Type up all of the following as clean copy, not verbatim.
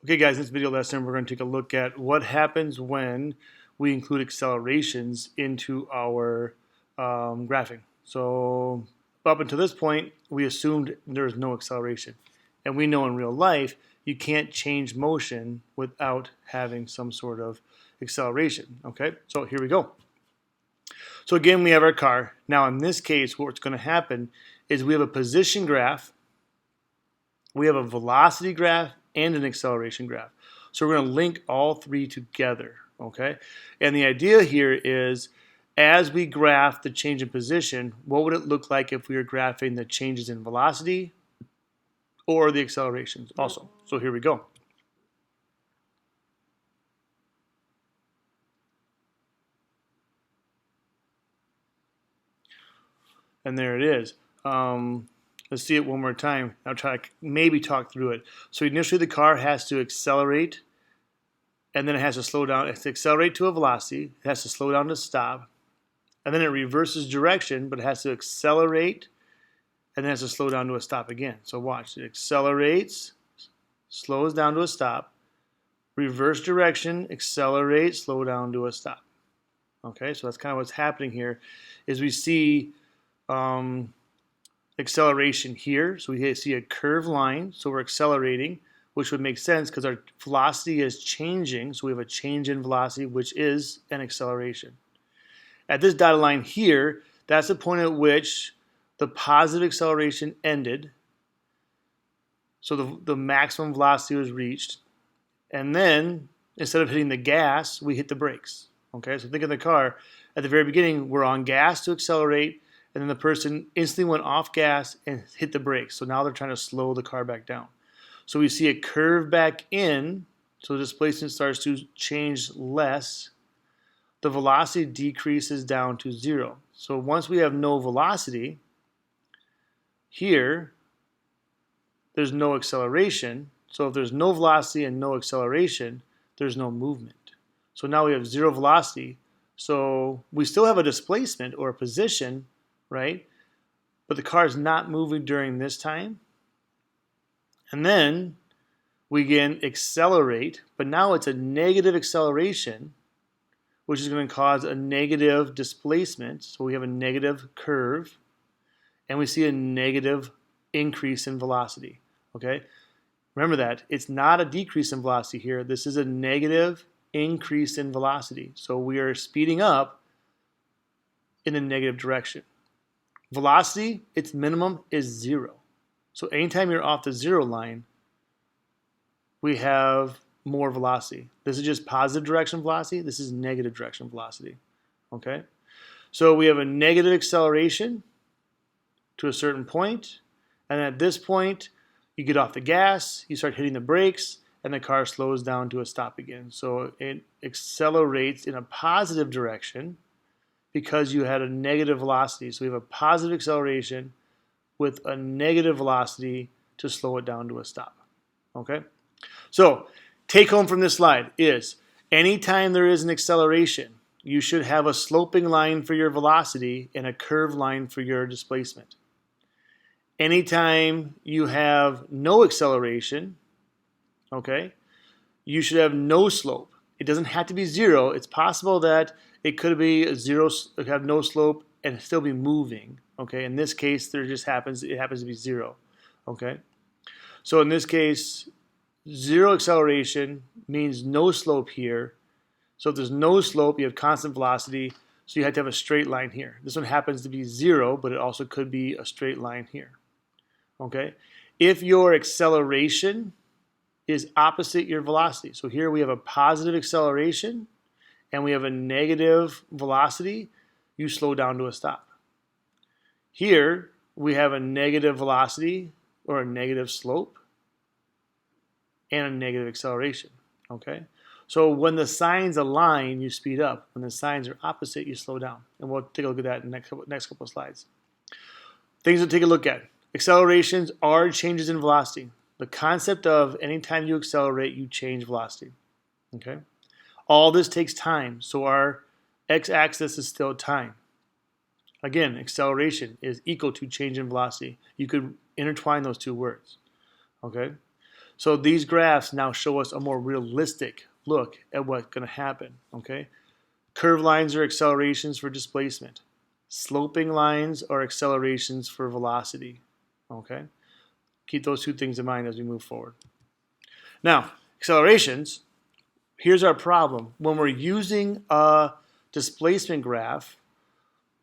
Okay guys, in this video lesson we're going to take a look at what happens when we include accelerations into our graphing. So up until this point we assumed there is no acceleration, and we know in real life you can't change motion without having some sort of acceleration. Okay, so here we go. So again, we have our car. Now in this case what's going to happen is we have a position graph, we have a velocity graph, and an acceleration graph. So we're going to link all three together, okay? And the idea here is as we graph the change in position, what would it look like if we were graphing the changes in velocity or the accelerations also? So here we go. And there it is. Let's see it one more time. I'll try to maybe talk through it. So initially the car has to accelerate, and then it has to slow down. It has to accelerate to a velocity. It has to slow down to stop. And then it reverses direction, but it has to accelerate, and then it has to slow down to a stop again. So watch. It accelerates, slows down to a stop, reverse direction, accelerate, slow down to a stop. Okay, so that's kind of what's happening here is we see acceleration here. So we see a curved line, so we're accelerating, which would make sense because our velocity is changing. So we have a change in velocity, which is an acceleration. At this dotted line here, that's the point at which the positive acceleration ended. So the maximum velocity was reached. And then instead of hitting the gas, we hit the brakes. Okay, so think of the car. At the very beginning, we're on gas to accelerate, and then the person instantly went off gas and hit the brakes. So now they're trying to slow the car back down. So we see it curve back in, so the displacement starts to change less. The velocity decreases down to 0. So once we have no velocity, here, there's no acceleration. So if there's no velocity and no acceleration, there's no movement. So now we have 0 velocity. So we still have a displacement or a position, right? But the car is not moving during this time. And then we again accelerate, but now it's a negative acceleration, which is going to cause a negative displacement. So we have a negative curve, and we see a negative increase in velocity. Okay? Remember that. It's not a decrease in velocity here. This is a negative increase in velocity. So we are speeding up in a negative direction. Velocity, its minimum is 0. So anytime you're off the 0 line, we have more velocity. This is just positive direction velocity. This is negative direction velocity. Okay? So we have a negative acceleration to a certain point, and at this point, you get off the gas, you start hitting the brakes, and the car slows down to a stop again. So it accelerates in a positive direction because you had a negative velocity. So we have a positive acceleration with a negative velocity to slow it down to a stop. Okay? So take home from this slide is anytime there is an acceleration, you should have a sloping line for your velocity and a curved line for your displacement. Anytime you have no acceleration, okay, you should have no slope. It doesn't have to be 0. It's possible that it could be a 0, have no slope and still be moving. Okay, in this case, it happens to be 0. Okay, so in this case, 0 acceleration means no slope here. So if there's no slope, you have constant velocity. So you have to have a straight line here. This one happens to be 0, but it also could be a straight line here. Okay, if your acceleration is opposite your velocity. So here we have a positive acceleration and we have a negative velocity, you slow down to a stop. Here we have a negative velocity or a negative slope and a negative acceleration. Okay? So when the signs align, you speed up. When the signs are opposite, you slow down. And we'll take a look at that in the next couple of slides. Things to take a look at. Accelerations are changes in velocity. The concept of anytime you accelerate, you change velocity. Okay? All this takes time, so our x-axis is still time. Again, acceleration is equal to change in velocity. You could intertwine those two words. Okay? So these graphs now show us a more realistic look at what's going to happen. Okay, curved lines are accelerations for displacement. Sloping lines are accelerations for velocity. Okay, keep those two things in mind as we move forward. Now, accelerations, here's our problem. When we're using a displacement graph,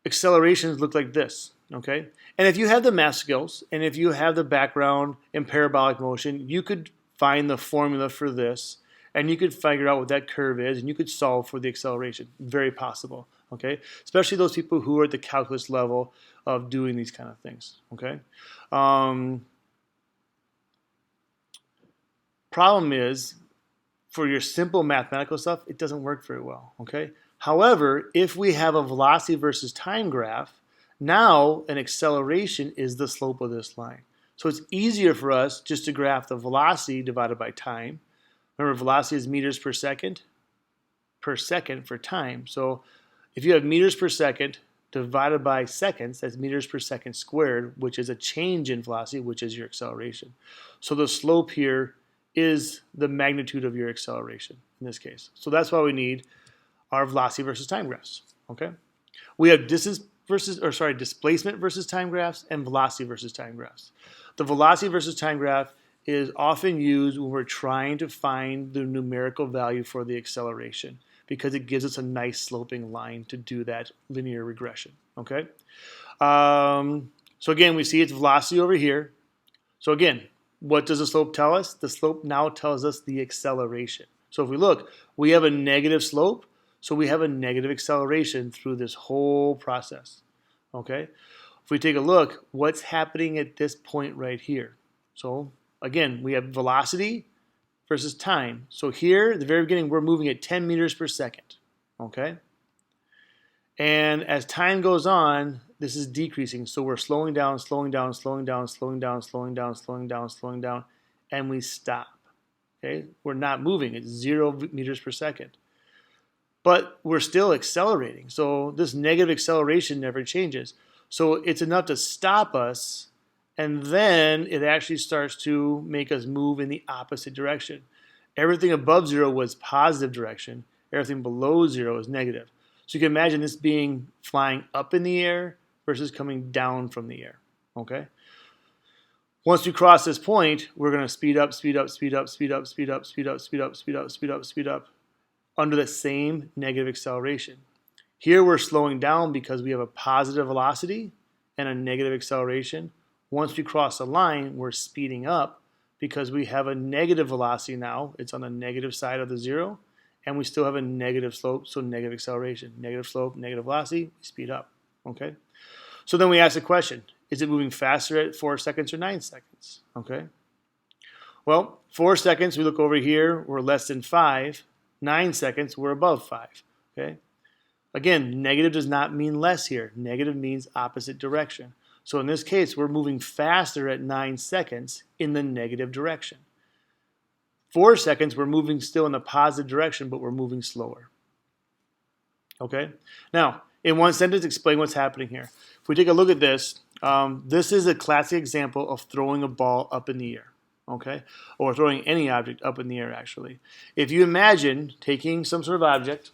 accelerations look like this, okay? And if you have the math skills and if you have the background in parabolic motion, you could find the formula for this and you could figure out what that curve is and you could solve for the acceleration. Very possible, okay? Especially those people who are at the calculus level of doing these kind of things, okay? Problem is, for your simple mathematical stuff, it doesn't work very well, okay? However, if we have a velocity versus time graph, now an acceleration is the slope of this line. So it's easier for us just to graph the velocity divided by time. Remember, velocity is meters per second for time. So if you have meters per second divided by seconds, that's meters per second squared, which is a change in velocity, which is your acceleration. So the slope here is the magnitude of your acceleration in this case. So that's why we need our velocity versus time graphs. Okay, we have displacement versus time graphs and velocity versus time graphs. The velocity versus time graph is often used when we're trying to find the numerical value for the acceleration because it gives us a nice sloping line to do that linear regression. Okay, so again, we see its velocity over here. So again, what does the slope tell us? The slope now tells us the acceleration. So if we look, we have a negative slope, so we have a negative acceleration through this whole process. Okay? If we take a look, what's happening at this point right here? So again, we have velocity versus time. So here, at the very beginning, we're moving at 10 meters per second. Okay? And as time goes on, this is decreasing. So we're slowing down, slowing down, slowing down, slowing down, slowing down, slowing down, slowing down, and we stop. Okay? We're not moving. It's 0 meters per second. But we're still accelerating. So this negative acceleration never changes. So it's enough to stop us, and then it actually starts to make us move in the opposite direction. Everything above 0 was positive direction. Everything below 0 is negative. So you can imagine this being flying up in the air versus coming down from the air, okay? Once we cross this point, we're going to speed up, speed up, speed up, speed up, speed up, speed up, speed up, speed up, speed up, speed up, under the same negative acceleration. Here we're slowing down because we have a positive velocity and a negative acceleration. Once we cross the line, we're speeding up because we have a negative velocity now. It's on the negative side of the 0. And we still have a negative slope, so negative acceleration. Negative slope, negative velocity, we speed up, okay? So then we ask the question, is it moving faster at 4 seconds or 9 seconds, okay? Well, 4 seconds, we look over here, we're less than 5. 9 seconds, we're above 5, okay? Again, negative does not mean less here. Negative means opposite direction. So in this case, we're moving faster at 9 seconds in the negative direction. 4 seconds, we're moving still in the positive direction, but we're moving slower. Okay? Now, in one sentence, explain what's happening here. If we take a look at this, this is a classic example of throwing a ball up in the air. Okay? Or throwing any object up in the air, actually. If you imagine taking some sort of object,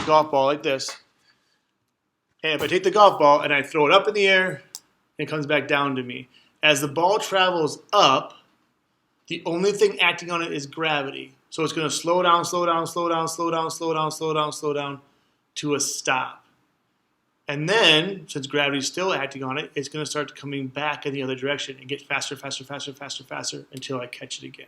golf ball like this, and if I take the golf ball and I throw it up in the air, it comes back down to me. As the ball travels up, the only thing acting on it is gravity. So it's going to slow down, slow down, slow down, slow down, slow down, slow down, slow down to a stop. And then, since gravity is still acting on it, it's going to start coming back in the other direction and get faster, faster, faster, faster, faster until I catch it again.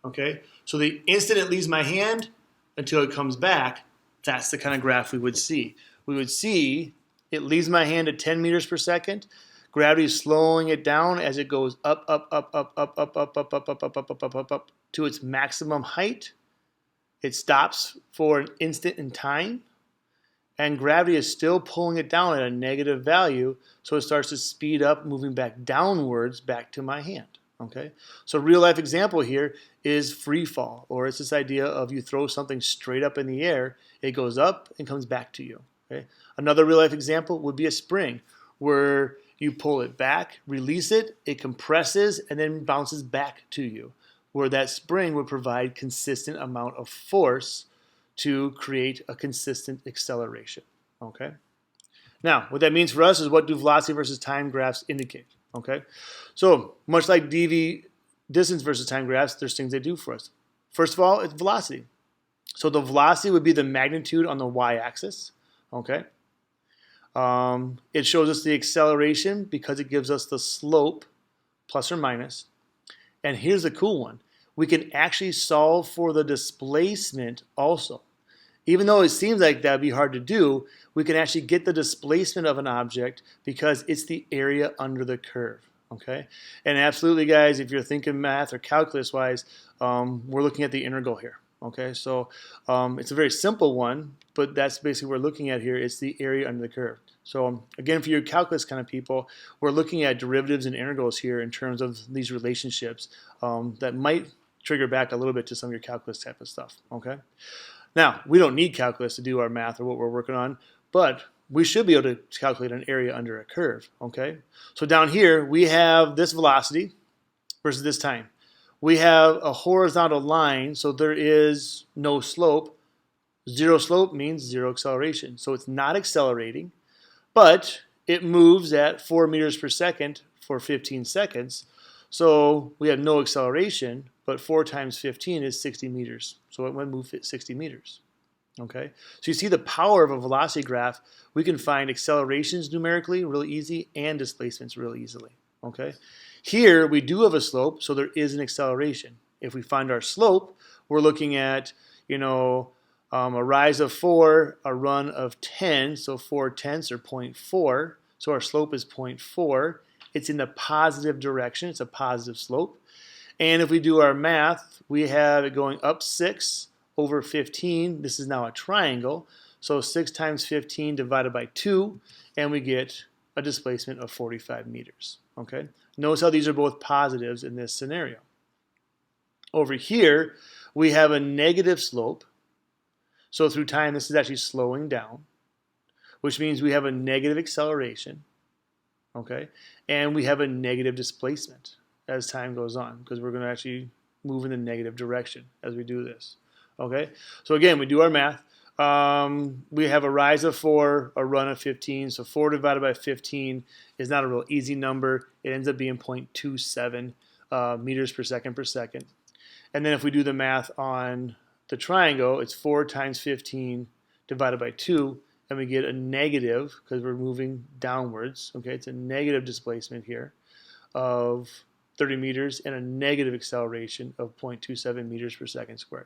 Okay? So the instant it leaves my hand until it comes back, that's the kind of graph we would see. We would see it leaves my hand at 10 meters per second. Gravity is slowing it down as it goes up, up, up, up, up, up, up, up, up, up, up, up, up, up, up, up to its maximum height. It stops for an instant in time, and gravity is still pulling it down at a negative value, so it starts to speed up, moving back downwards back to my hand. Okay, so real life example here is free fall, or it's this idea of you throw something straight up in the air, it goes up and comes back to you. Okay, another real life example would be a spring, where You pull it back, release it, it compresses, and then bounces back to you, where that spring would provide consistent amount of force to create a consistent acceleration. Okay. Now, what that means for us is what do velocity versus time graphs indicate? Okay. So much like dv distance versus time graphs, there's things they do for us. First of all, it's velocity. So the velocity would be the magnitude on the y-axis. Okay. It shows us the acceleration because it gives us the slope, plus or minus. And here's the cool one. We can actually solve for the displacement also. Even though it seems like that would be hard to do, we can actually get the displacement of an object because it's the area under the curve. Okay, and absolutely, guys, if you're thinking math or calculus-wise, we're looking at the integral here. Okay, so it's a very simple one, but that's basically what we're looking at here. It's the area under the curve. So again, for your calculus kind of people, we're looking at derivatives and integrals here in terms of these relationships that might trigger back a little bit to some of your calculus type of stuff. Okay. Now, we don't need calculus to do our math or what we're working on, but we should be able to calculate an area under a curve, okay? So down here, we have this velocity versus this time. We have a horizontal line, so there is no slope. Zero slope means zero acceleration. So it's not accelerating, but it moves at 4 meters per second for 15 seconds. So we have no acceleration, but 4 times 15 is 60 meters. So it would move 60 meters. Okay, so you see the power of a velocity graph. We can find accelerations numerically really easy and displacements really easily. Okay, here we do have a slope, so there is an acceleration. If we find our slope, we're looking at, a rise of 4, a run of 10, so 4/10 or 0.4. So our slope is 0.4. It's in the positive direction. It's a positive slope. And if we do our math, we have it going up 6 over 15. This is now a triangle. So 6 times 15 divided by 2, and we get a displacement of 45 meters. Okay. Notice how these are both positives in this scenario. Over here, we have a negative slope. So through time, this is actually slowing down, which means we have a negative acceleration. Okay. And we have a negative displacement as time goes on, because we're going to actually move in the negative direction as we do this. Okay, so again, we do our math. We have a rise of 4, a run of 15. So 4 divided by 15 is not a real easy number. It ends up being 0.27 meters per second. And then if we do the math on the triangle, it's 4 times 15 divided by 2, and we get a negative, because we're moving downwards. Okay, it's a negative displacement here of 30 meters and a negative acceleration of 0.27 meters per second squared.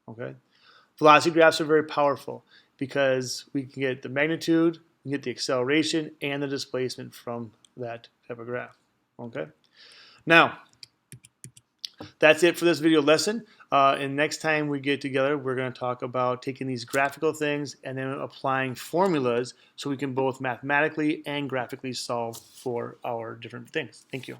Okay, velocity graphs are very powerful because we can get the magnitude, we can get the acceleration, and the displacement from that type of graph. Okay, now that's it for this video lesson. And next time we get together, we're going to talk about taking these graphical things and then applying formulas so we can both mathematically and graphically solve for our different things. Thank you.